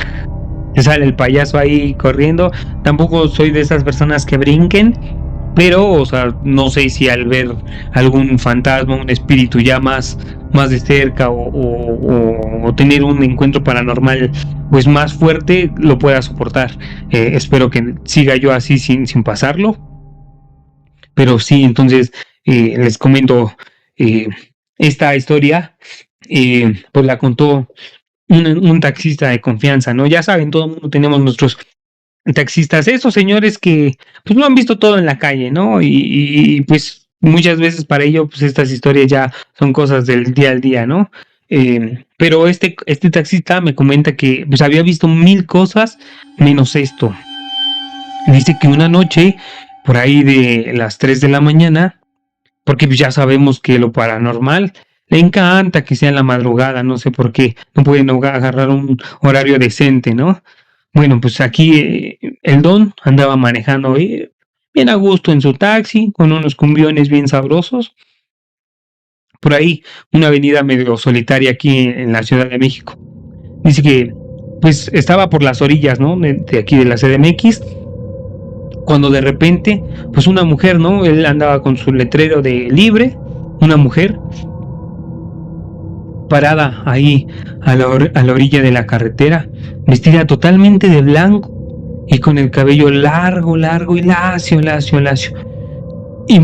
te sale el payaso ahí corriendo, tampoco soy de esas personas que brinquen, pero, o sea, no sé si al ver algún fantasma, un espíritu ya más de cerca o tener un encuentro paranormal pues más fuerte, lo pueda soportar. Espero que siga yo así sin pasarlo, pero sí, entonces les comento eh, esta historia, pues la contó un taxista de confianza, ¿no? Ya saben, todo el mundo tenemos nuestros taxistas, esos señores que pues lo han visto todo en la calle, ¿no? Pues muchas veces para ello pues estas historias ya son cosas del día al día, ¿no? Pero este taxista me comenta que pues había visto 1000 cosas menos esto. Dice que una noche por ahí de las 3 de la mañana, porque pues ya sabemos que lo paranormal le encanta que sea en la madrugada, no sé por qué, no pueden agarrar un horario decente, ¿no? Bueno, pues aquí el Don andaba manejando bien a gusto en su taxi, con unos cumbiones bien sabrosos, por ahí, una avenida medio solitaria aquí en la Ciudad de México. Dice que, pues, estaba por las orillas, ¿no? De aquí de la CDMX, cuando de repente, pues una mujer, ¿no? Él andaba con su letrero de libre, una mujer parada ahí a la orilla de la carretera, vestida totalmente de blanco y con el cabello largo, largo y lacio, lacio, lacio. Y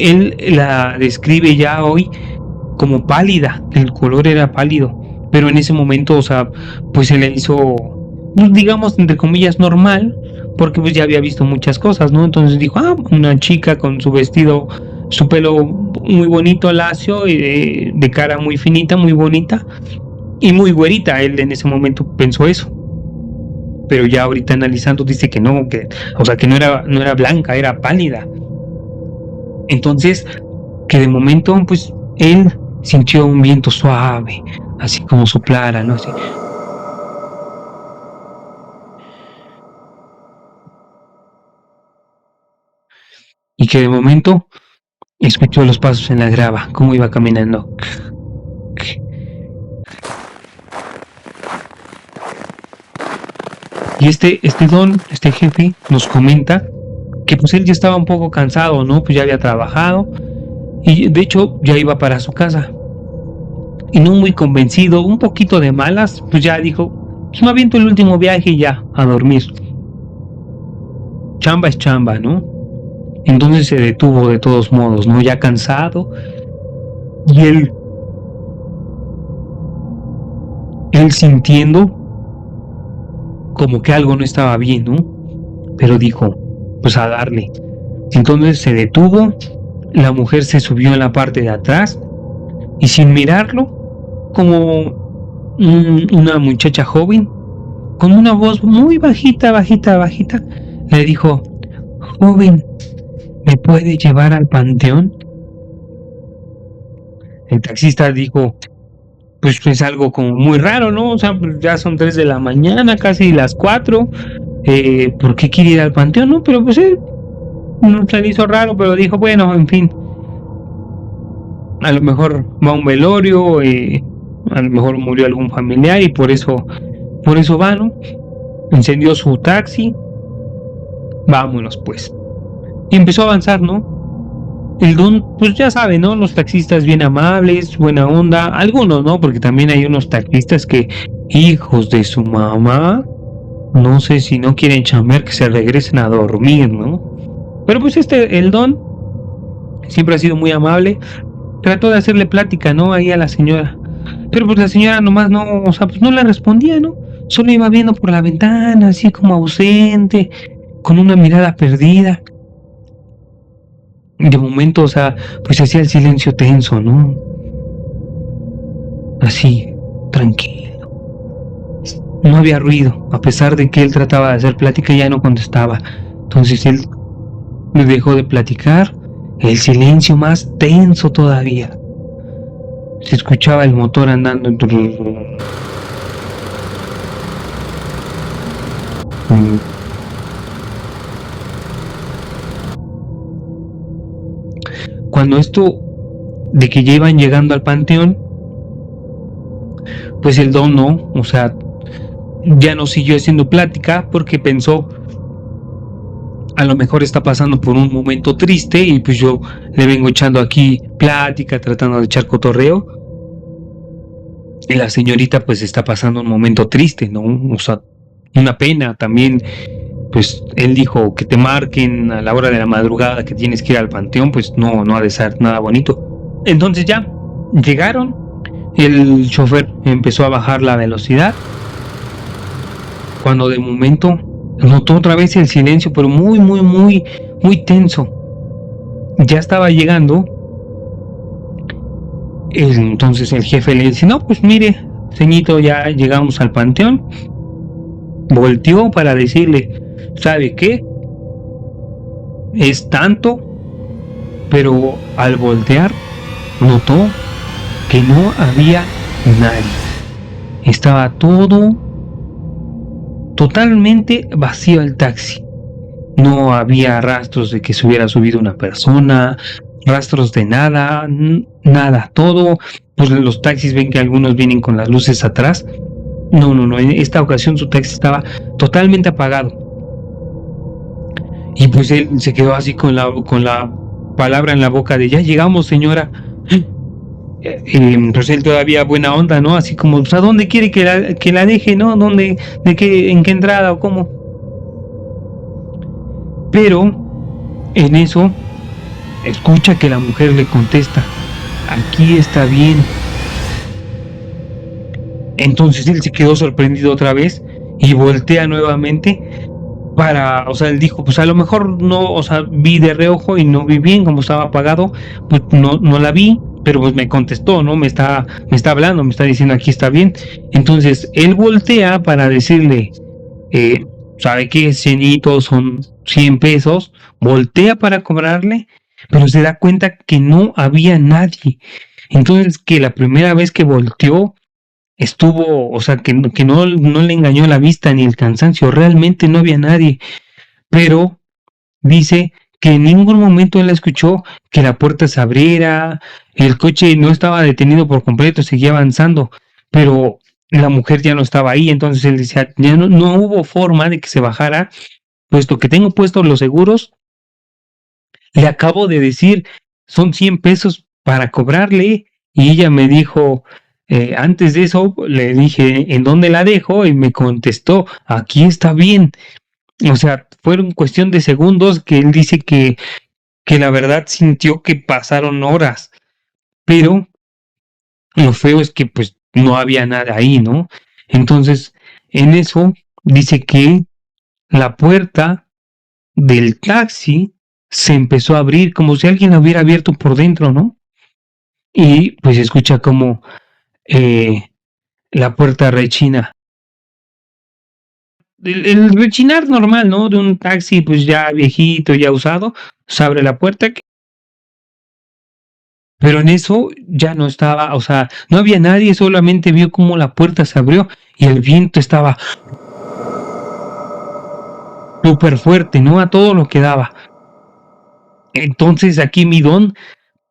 él la describe ya hoy como pálida, el color era pálido, pero en ese momento, o sea, pues se le hizo, pues, digamos, entre comillas, normal, porque pues ya había visto muchas cosas, ¿no? Entonces dijo, una chica con su vestido, su pelo muy bonito, lacio, y de cara muy finita, muy bonita, y muy güerita. Él en ese momento pensó eso, pero ya ahorita analizando dice que no, o sea, que no era blanca, era pálida. Entonces, que de momento, pues, él sintió un viento suave, así como soplara, ¿no? Así. Y que de momento escuchó los pasos en la grava, cómo iba caminando. Y este don, este jefe, nos comenta que pues él ya estaba un poco cansado, ¿no? Pues ya había trabajado y de hecho ya iba para su casa. Y no muy convencido, un poquito de malas, pues ya dijo, pues me aviento el último viaje y ya, a dormir. Chamba es chamba, ¿no? Entonces se detuvo de todos modos, ¿no? Ya cansado. Y él sintiendo como que algo no estaba bien, ¿no? Pero dijo, pues a darle. Entonces se detuvo, la mujer se subió en la parte de atrás y sin mirarlo, como una muchacha joven, con una voz muy bajita, bajita, bajita, le dijo, joven, ¿me puede llevar al panteón? El taxista dijo, pues es algo como muy raro, ¿no? O sea, pues ya son 3 de la mañana, casi las 4. ¿Por qué quiere ir al panteón? No, pero pues no se le hizo raro, pero dijo, bueno, en fin, a lo mejor va a un velorio, a lo mejor murió algún familiar y por eso va, ¿no? Encendió su taxi, vámonos pues. Y empezó a avanzar, ¿no? El Don, pues ya sabe, ¿no? Los taxistas bien amables, buena onda, algunos, ¿no? Porque también hay unos taxistas que, hijos de su mamá, no sé si no quieren chambear, que se regresen a dormir, ¿no? Pero pues el Don siempre ha sido muy amable, trató de hacerle plática, ¿no? Ahí a la señora. Pero pues la señora nomás no, o sea, pues no le respondía, ¿no? Solo iba viendo por la ventana, así como ausente, con una mirada perdida. De momento, o sea, pues hacía el silencio tenso, ¿no? Así, tranquilo. No había ruido, a pesar de que él trataba de hacer plática, ya no contestaba. Entonces él me dejó de platicar, el silencio más tenso todavía. Se escuchaba el motor andando. Cuando esto de que ya iban llegando al panteón, pues el don no, o sea, ya no siguió haciendo plática porque pensó, a lo mejor está pasando por un momento triste y pues yo le vengo echando aquí plática, tratando de echar cotorreo. Y la señorita pues está pasando un momento triste, ¿no? O sea, una pena también. Pues él dijo que te marquen a la hora de la madrugada que tienes que ir al panteón, pues no ha de ser nada bonito. Entonces ya llegaron, el chofer empezó a bajar la velocidad, cuando de momento notó otra vez el silencio, pero muy tenso. Ya estaba llegando, entonces el jefe le dice, no, pues mire, ceñito, ya llegamos al panteón. Volteó para decirle, ¿sabe qué? Es tanto, pero al voltear notó que no había nadie. Estaba todo totalmente vacío el taxi. No había rastros de que se hubiera subido una persona, rastros de nada, nada. Todo, pues los taxis ven que algunos vienen con las luces atrás. No, en esta ocasión su taxi estaba totalmente apagado. Y pues él se quedó así con la palabra en la boca de, ya llegamos, señora. Pues él todavía buena onda, ¿no? Así como, pues, ¿a dónde quiere que la deje, no? ¿Dónde, en qué entrada o cómo? Pero en eso escucha que la mujer le contesta, aquí está bien. Entonces él se quedó sorprendido otra vez y voltea nuevamente para, o sea, él dijo, pues a lo mejor no, o sea, vi de reojo y no vi bien, como estaba apagado, pues no la vi, pero pues me contestó, ¿no? Me está hablando, me está diciendo aquí está bien. Entonces él voltea para decirle, ¿sabe qué? Ceñitos son 100 pesos, voltea para cobrarle, pero se da cuenta que no había nadie. Entonces que la primera vez que volteó, estuvo, o sea, que no le engañó la vista ni el cansancio, realmente no había nadie, pero dice que en ningún momento él escuchó que la puerta se abriera, el coche no estaba detenido por completo, seguía avanzando, pero la mujer ya no estaba ahí, entonces él decía, ya no hubo forma de que se bajara, puesto que tengo puestos los seguros, le acabo de decir, son 100 pesos para cobrarle, y ella me dijo, antes de eso le dije, ¿en dónde la dejo? Y me contestó, aquí está bien. O sea, fueron cuestión de segundos que él dice que la verdad sintió que pasaron horas, pero lo feo es que pues no había nada ahí, ¿no? Entonces, en eso dice que la puerta del taxi se empezó a abrir como si alguien la hubiera abierto por dentro, ¿no? Y pues escucha como la puerta rechina. El rechinar normal, ¿no? De un taxi pues ya viejito, ya usado, se abre la puerta, pero en eso ya no estaba, o sea, no había nadie, solamente vio cómo la puerta se abrió y el viento estaba súper fuerte, ¿no? A todo lo que daba. Entonces aquí mi don,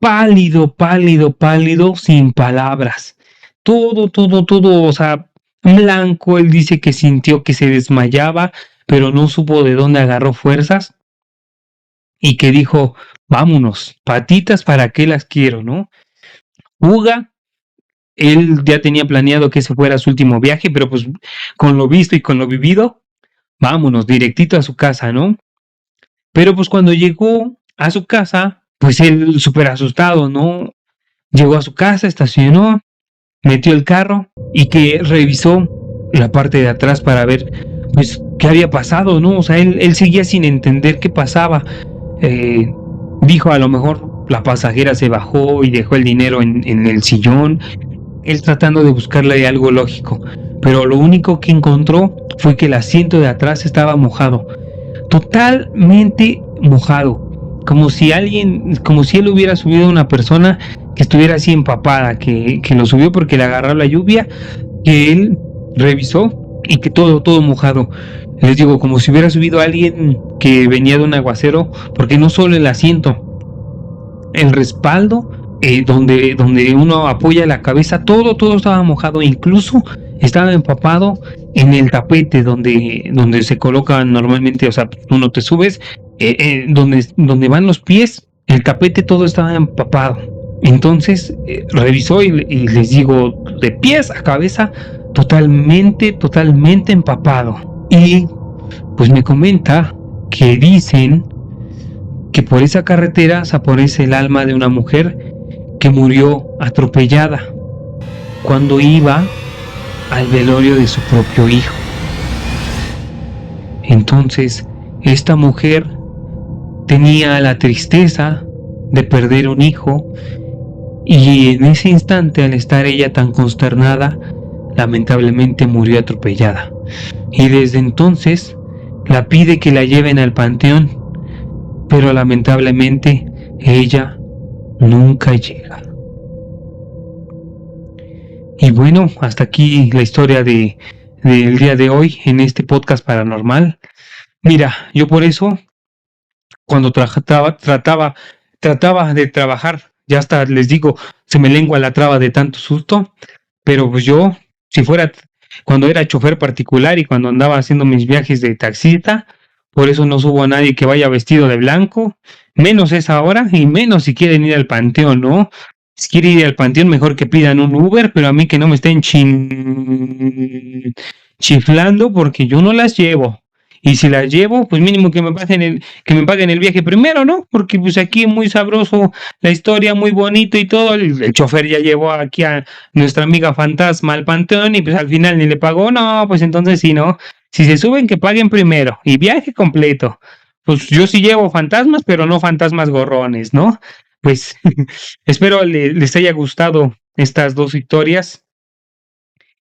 pálido, sin palabras. Todo, o sea, blanco. Él dice que sintió que se desmayaba, pero no supo de dónde agarró fuerzas y que dijo, vámonos, patitas, ¿para qué las quiero, no? Fuga. Él ya tenía planeado que ese fuera su último viaje, pero pues con lo visto y con lo vivido, vámonos, directito a su casa, ¿no? Pero pues cuando llegó a su casa, pues él súper asustado, ¿no? Llegó a su casa, estacionó, metió el carro y que revisó la parte de atrás para ver, pues, qué había pasado, ¿no? O sea, él seguía sin entender qué pasaba. Dijo, a lo mejor la pasajera se bajó y dejó el dinero en el sillón. Él tratando de buscarle algo lógico, pero lo único que encontró fue que el asiento de atrás estaba mojado, totalmente mojado, como si él hubiera subido a una persona que estuviera así empapada, que lo subió porque le agarró la lluvia, que él revisó y que todo mojado. Les digo, como si hubiera subido alguien que venía de un aguacero, porque no solo el asiento, el respaldo, donde uno apoya la cabeza, todo estaba mojado, incluso estaba empapado en el tapete donde se coloca normalmente, o sea, uno te subes, donde van los pies, el tapete todo estaba empapado. Entonces revisó y les digo, de pies a cabeza, totalmente empapado. Y pues me comenta que dicen que por esa carretera se aparece el alma de una mujer que murió atropellada cuando iba al velorio de su propio hijo. Entonces, esta mujer tenía la tristeza de perder un hijo y en ese instante, al estar ella tan consternada, lamentablemente murió atropellada. Y desde entonces la pide que la lleven al panteón, pero lamentablemente ella nunca llega. Y bueno, hasta aquí la historia del día de hoy en este podcast paranormal. Mira, yo por eso, cuando trataba de trabajar, ya hasta les digo, se me lengua la traba de tanto susto, pero pues yo, si fuera, cuando era chofer particular y cuando andaba haciendo mis viajes de taxista, por eso no subo a nadie que vaya vestido de blanco, menos esa hora y menos si quieren ir al panteón, ¿no? Si quieren ir al panteón, mejor que pidan un Uber, pero a mí que no me estén chiflando porque yo no las llevo. Y si las llevo, pues mínimo que me paguen el viaje primero, ¿no? Porque pues aquí muy sabroso la historia, muy bonito y todo. El chofer ya llevó aquí a nuestra amiga fantasma al panteón y pues al final ni le pagó. No, pues entonces sí, ¿no? Si se suben, que paguen primero y viaje completo. Pues yo sí llevo fantasmas, pero no fantasmas gorrones, ¿no? Pues espero les haya gustado estas dos historias.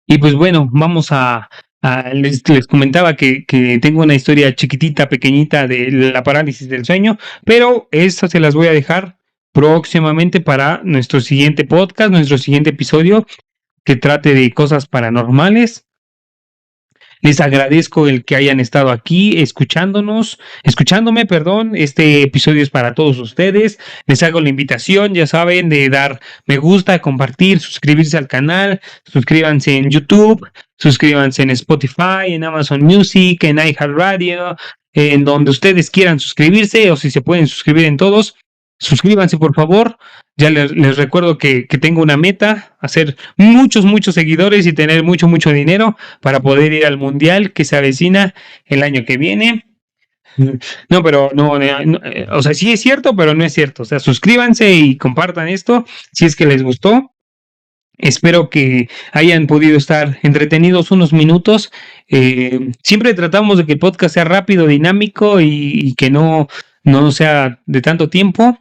Y pues bueno, les comentaba que tengo una historia chiquitita, pequeñita de la parálisis del sueño, pero estas se las voy a dejar próximamente para nuestro siguiente podcast, nuestro siguiente episodio que trate de cosas paranormales. Les agradezco el que hayan estado aquí escuchándome, perdón. Este episodio es para todos ustedes. Les hago la invitación, ya saben, de dar me gusta, compartir, suscribirse al canal, suscríbanse en YouTube, suscríbanse en Spotify, en Amazon Music, en iHeartRadio, en donde ustedes quieran suscribirse o si se pueden suscribir en todos. Suscríbanse, por favor. Ya les recuerdo que tengo una meta, hacer muchos seguidores y tener mucho dinero para poder ir al mundial que se avecina el año que viene. No, pero no, o sea, sí es cierto, pero no es cierto. O sea, suscríbanse y compartan esto si es que les gustó. Espero que hayan podido estar entretenidos unos minutos. Siempre tratamos de que el podcast sea rápido, dinámico y que no sea de tanto tiempo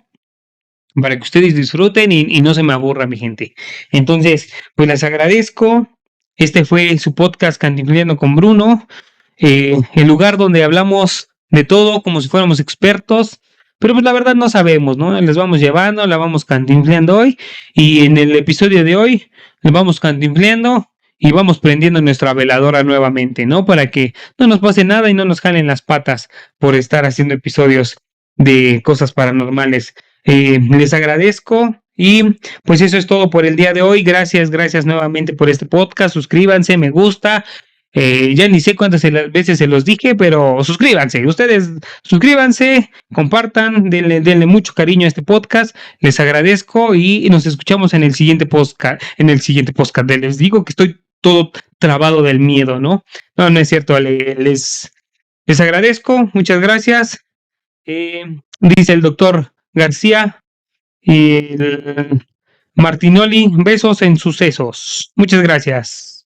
para que ustedes disfruten y no se me aburra, mi gente. Entonces, pues les agradezco. Este fue su podcast Cantinfleando con Bruno, el lugar donde hablamos de todo como si fuéramos expertos, pero pues la verdad no sabemos, ¿no? Les vamos llevando, la vamos cantinfleando hoy y en el episodio de hoy les vamos cantinfleando y vamos prendiendo nuestra veladora nuevamente, ¿no? Para que no nos pase nada y no nos jalen las patas por estar haciendo episodios de cosas paranormales. Les agradezco y pues eso es todo por el día de hoy. Gracias nuevamente por este podcast. Suscríbanse, me gusta. Ya ni sé cuántas veces se los dije, pero suscríbanse. Ustedes suscríbanse, compartan, denle mucho cariño a este podcast. Les agradezco y nos escuchamos en el siguiente podcast. En el siguiente podcast. Les digo que estoy todo trabado del miedo, ¿no? No es cierto. Les agradezco. Muchas gracias. Dice el doctor García y Martinoli, besos en sucesos. Muchas gracias.